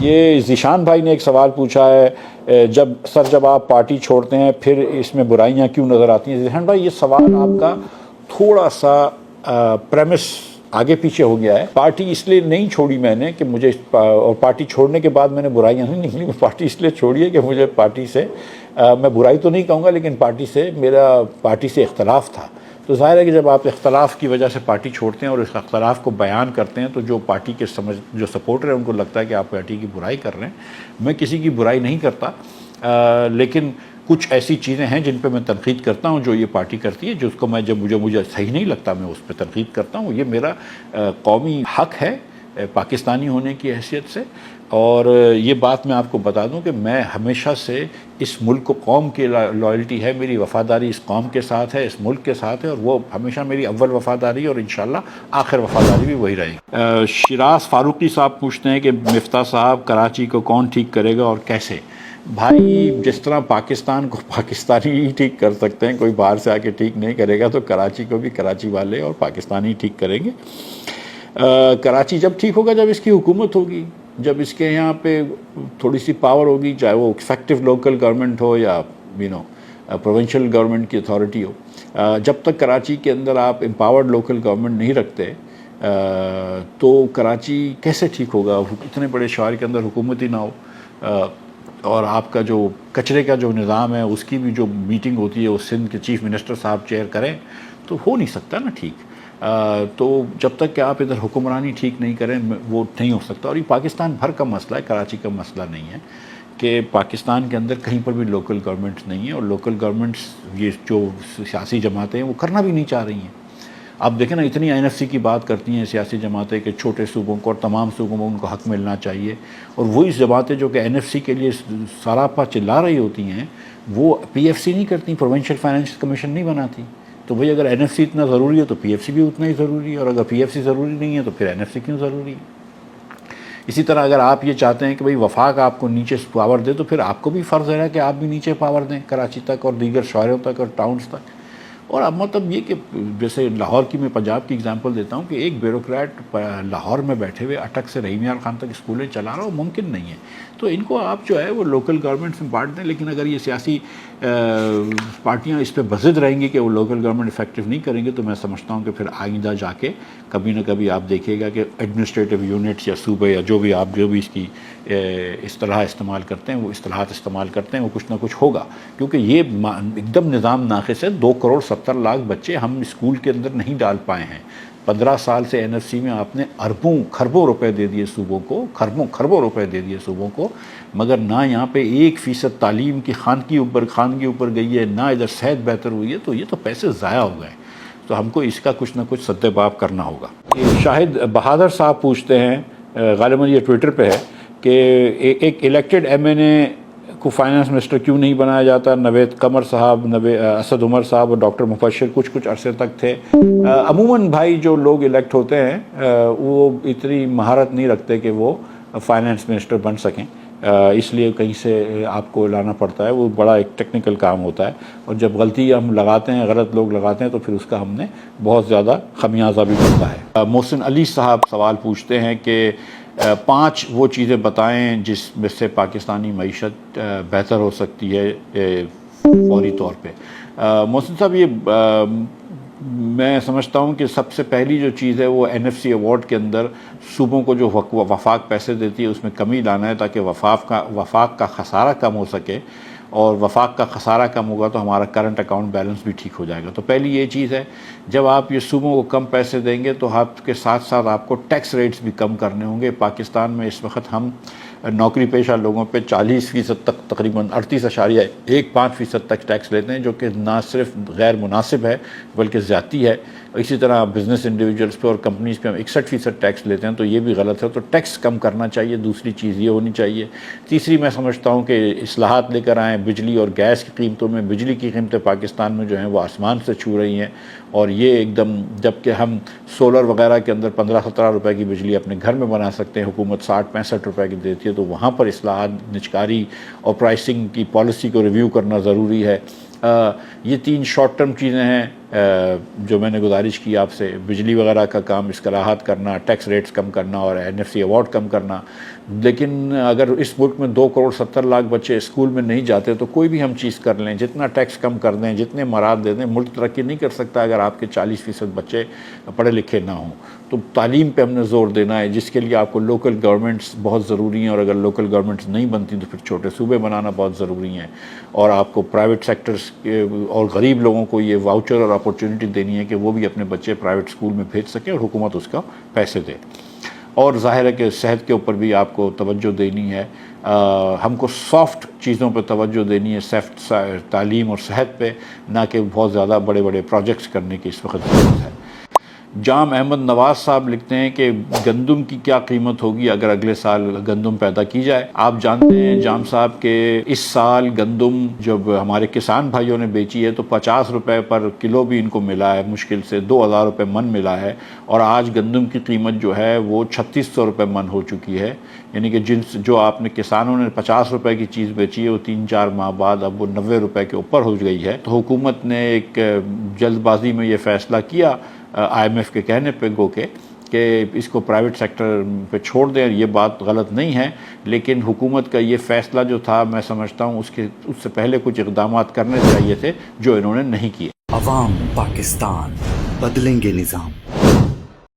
یہ ذیشان بھائی نے ایک سوال پوچھا ہے، جب آپ پارٹی چھوڑتے ہیں پھر اس میں برائیاں کیوں نظر آتی ہیں؟ ذیشان بھائی، یہ سوال آپ کا تھوڑا سا پریمس آگے پیچھے ہو گیا ہے۔ پارٹی اس لیے نہیں چھوڑی میں نے کہ مجھے، اور پارٹی چھوڑنے کے بعد میں نے برائیاں نہیں نکلی، میں پارٹی اس لیے چھوڑی ہے کہ مجھے پارٹی سے، میں برائی تو نہیں کہوں گا لیکن پارٹی سے اختلاف تھا۔ تو ظاہر ہے کہ جب آپ اختلاف کی وجہ سے پارٹی چھوڑتے ہیں اور اس اختلاف کو بیان کرتے ہیں تو جو پارٹی کے جو سپورٹر ہیں ان کو لگتا ہے کہ آپ پارٹی کی برائی کر رہے ہیں۔ میں کسی کی برائی نہیں کرتا، لیکن کچھ ایسی چیزیں ہیں جن پہ میں تنقید کرتا ہوں جو یہ پارٹی کرتی ہے، جس کو میں مجھے صحیح نہیں لگتا میں اس پہ تنقید کرتا ہوں۔ یہ میرا قومی حق ہے پاکستانی ہونے کی حیثیت سے، اور یہ بات میں آپ کو بتا دوں کہ میں ہمیشہ سے اس ملک کو، قوم کی لائلٹی ہے، میری وفاداری اس قوم کے ساتھ ہے، اس ملک کے ساتھ ہے، اور وہ ہمیشہ میری اول وفاداری اور انشاءاللہ آخر وفاداری بھی وہی رہے گی۔ شیراز فاروقی صاحب پوچھتے ہیں کہ مفتاح صاحب کراچی کو کون ٹھیک کرے گا اور کیسے؟ بھائی، جس طرح پاکستان کو پاکستانی ہی ٹھیک کر سکتے ہیں، کوئی باہر سے آ کے ٹھیک نہیں کرے گا، تو کراچی کو بھی کراچی والے اور پاکستانی ٹھیک کریں گے۔ کراچی جب ٹھیک ہوگا جب اس کی حکومت ہوگی، جب اس کے یہاں پہ تھوڑی سی پاور ہوگی، چاہے وہ ایفیکٹو لوکل گورنمنٹ ہو یا پروونشل گورنمنٹ کی اتھارٹی ہو۔ جب تک کراچی کے اندر آپ امپاورڈ لوکل گورنمنٹ نہیں رکھتے تو کراچی کیسے ٹھیک ہوگا؟ اتنے بڑے شہر کے اندر حکومت ہی نہ ہو، اور آپ کا جو کچرے کا جو نظام ہے اس کی بھی جو میٹنگ ہوتی ہے وہ سندھ کے چیف منسٹر صاحب چیئر کریں، تو ہو نہیں سکتا نا ٹھیک۔ تو جب تک کہ آپ ادھر حکمرانی ٹھیک نہیں کریں وہ نہیں ہو سکتا۔ اور یہ پاکستان بھر کا مسئلہ ہے، کراچی کا مسئلہ نہیں ہے کہ پاکستان کے اندر کہیں پر بھی لوکل گورنمنٹس نہیں ہیں، اور لوکل گورنمنٹس یہ جو سیاسی جماعتیں ہیں وہ کرنا بھی نہیں چاہ رہی ہیں۔ آپ دیکھیں نا، اتنی NFC کی بات کرتی ہیں سیاسی جماعتیں کہ چھوٹے صوبوں کو اور تمام صوبوں میں ان کو حق ملنا چاہیے، اور وہی جماعتیں جو کہ NFC کے لیے سراپا چلا رہی ہوتی ہیں وہ PFC نہیں کرتی، پروونشل فائنانس کمیشن نہیں بناتی۔ تو بھئی اگر NFC اتنا ضروری ہے تو PFC بھی اتنا ہی ضروری ہے، اور اگر PFC ضروری نہیں ہے تو پھر NFC کیوں ضروری ہے؟ اسی طرح اگر آپ یہ چاہتے ہیں کہ بھئی وفاق آپ کو نیچے پاور دے تو پھر آپ کو بھی فرض ہے کہ آپ بھی نیچے پاور دیں، کراچی تک اور دیگر شہروں تک اور ٹاؤنز تک۔ اور اب مطلب یہ کہ جیسے لاہور کی، میں پنجاب کی اگزامپل دیتا ہوں کہ ایک بیوروکریٹ لاہور میں بیٹھے ہوئے اٹک سے رحیم یار خان تک اسکولیں چلا رہا ہو، ممکن نہیں ہے۔ تو ان کو آپ جو ہے وہ لوکل گورنمنٹس میں بانٹ دیں، لیکن اگر یہ سیاسی پارٹیاں اس پہ بضد رہیں گی کہ وہ لوکل گورنمنٹ افیکٹو نہیں کریں گے، تو میں سمجھتا ہوں کہ پھر آئندہ جا کے کبھی نہ کبھی آپ دیکھیے گا کہ ایڈمنسٹریٹو یونٹس یا صوبے یا جو بھی اس کی اصطلاح استعمال کرتے ہیں، وہ اصطلاحات استعمال کرتے ہیں، وہ کچھ نہ کچھ ہوگا، کیونکہ یہ ایک دم نظام ناقص ہے۔ 2.70 کروڑ بچے ہم اسکول کے اندر نہیں ڈال پائے ہیں۔ 15 سال سے NFC میں آپ نے اربوں خربوں روپے دے دیے صوبوں کو، خربوں روپے دے دیے صوبوں کو، مگر نہ یہاں پہ 1% تعلیم کی خواندگی اوپر گئی ہے، نہ ادھر صحت بہتر ہوئی ہے، تو یہ تو پیسے ضائع ہو گئے۔ تو ہم کو اس کا کچھ نہ کچھ سد باب کرنا ہوگا۔ شاہد بہادر صاحب پوچھتے ہیں، غالباً یہ ٹویٹر پہ ہے، کہ ایک الیکٹڈ MNA کو فائنانس منسٹر کیوں نہیں بنایا جاتا؟ نوید قمر صاحب، اسد عمر صاحب اور ڈاکٹر مبشر کچھ عرصے تک تھے۔ عموماً بھائی جو لوگ الیکٹ ہوتے ہیں وہ اتنی مہارت نہیں رکھتے کہ وہ فائنانس منسٹر بن سکیں، اس لیے کہیں سے آپ کو لانا پڑتا ہے، وہ بڑا ایک ٹیکنیکل کام ہوتا ہے، اور جب غلطی ہم لگاتے ہیں، غلط لوگ لگاتے ہیں، تو پھر اس کا ہم نے بہت زیادہ خمیازہ بھی ملتا ہے۔ محسن علی صاحب سوال پوچھتے ہیں کہ 5 وہ چیزیں بتائیں جس میں سے پاکستانی معیشت بہتر ہو سکتی ہے فوری طور پہ۔ محسن صاحب، یہ میں سمجھتا ہوں کہ سب سے پہلی جو چیز ہے وہ NFC ایوارڈ کے اندر صوبوں کو جو وفاق پیسے دیتی ہے اس میں کمی لانا ہے، تاکہ وفاق کا خسارہ کم ہو سکے، اور وفاق کا خسارہ کم ہوگا تو ہمارا کرنٹ اکاؤنٹ بیلنس بھی ٹھیک ہو جائے گا۔ تو پہلی یہ چیز ہے، جب آپ یہ صوبوں کو کم پیسے دیں گے تو آپ کے ساتھ ساتھ آپ کو ٹیکس ریٹس بھی کم کرنے ہوں گے۔ پاکستان میں اس وقت ہم نوکری پیشہ لوگوں پہ 40% تک، تقریباً 38.15% تک ٹیکس لیتے ہیں، جو کہ نہ صرف غیر مناسب ہے بلکہ زیادتی ہے۔ اسی طرح بزنس انڈیویجولس پہ اور کمپنیز پہ ہم 61% ٹیکس لیتے ہیں، تو یہ بھی غلط ہے، تو ٹیکس کم کرنا چاہیے۔ دوسری چیز یہ ہونی چاہیے۔ تیسری میں سمجھتا ہوں کہ اصلاحات لے کر آئیں بجلی اور گیس کی قیمتوں میں۔ بجلی کی قیمتیں پاکستان میں جو ہیں وہ آسمان سے چھو رہی ہیں، اور یہ ایک دم، جبکہ ہم سولر وغیرہ کے اندر 15-17 روپے کی بجلی اپنے گھر میں بنا سکتے ہیں، حکومت 60-65 روپے کی دیتی ہے، تو وہاں پر اصلاحات، نجکاری اور پرائسنگ کی پالیسی کو ریویو کرنا ضروری ہے۔ یہ 3 شارٹ ٹرم چیزیں ہیں جو میں نے گزارش کی آپ سے، بجلی وغیرہ کا کام، اصلاحات کرنا، ٹیکس ریٹس کم کرنا اور NFC ایوارڈ کم کرنا۔ لیکن اگر اس ملک میں 2.70 کروڑ بچے اسکول میں نہیں جاتے تو کوئی بھی ہم چیز کر لیں، جتنا ٹیکس کم کر دیں، جتنے مراد دے دیں، ملک ترقی نہیں کر سکتا اگر آپ کے 40% بچے پڑھے لکھے نہ ہوں۔ تو تعلیم پہ ہم نے زور دینا ہے، جس کے لیے آپ کو لوکل گورنمنٹس بہت ضروری ہیں، اور اگر لوکل گورنمنٹس نہیں بنتی تو پھر چھوٹے صوبے بنانا بہت ضروری ہیں، اور آپ کو پرائیویٹ سیکٹرز اور غریب لوگوں کو یہ واؤچر اور اپورچونٹی دینی ہے کہ وہ بھی اپنے بچے پرائیویٹ اسکول میں بھیج سکیں اور حکومت اس کا پیسے دے۔ اور ظاہر ہے کہ صحت کے اوپر بھی آپ کو توجہ دینی ہے، ہم کو سافٹ چیزوں پہ توجہ دینی ہے، سافٹ تعلیم اور صحت پہ، نہ کہ بہت زیادہ بڑے بڑے پروجیکٹس کرنے کی اس وقت ضرورت ہے۔ جام احمد نواز صاحب لکھتے ہیں کہ گندم کی کیا قیمت ہوگی اگر اگلے سال گندم پیدا کی جائے۔ آپ جانتے ہیں جام صاحب کہ اس سال گندم جب ہمارے کسان بھائیوں نے بیچی ہے تو 50 روپے پر کلو بھی ان کو ملا ہے، مشکل سے 2000 روپے من ملا ہے، اور آج گندم کی قیمت جو ہے وہ 3600 روپے من ہو چکی ہے، یعنی کہ جو آپ نے کسانوں نے 50 روپے کی چیز بیچی ہے وہ 3-4 ماہ بعد اب وہ 90 روپے کے اوپر ہو گئی ہے۔ تو حکومت نے ایک جلد بازی میں یہ فیصلہ کیا، IMF کے کہنے پہ گو کہ اس کو پرائیویٹ سیکٹر پہ چھوڑ دیں، یہ بات غلط نہیں ہے، لیکن حکومت کا یہ فیصلہ جو تھا میں سمجھتا ہوں اس سے پہلے کچھ اقدامات کرنے چاہیے تھے جو انہوں نے نہیں کیے۔ عوام پاکستان، بدلیں گے نظام۔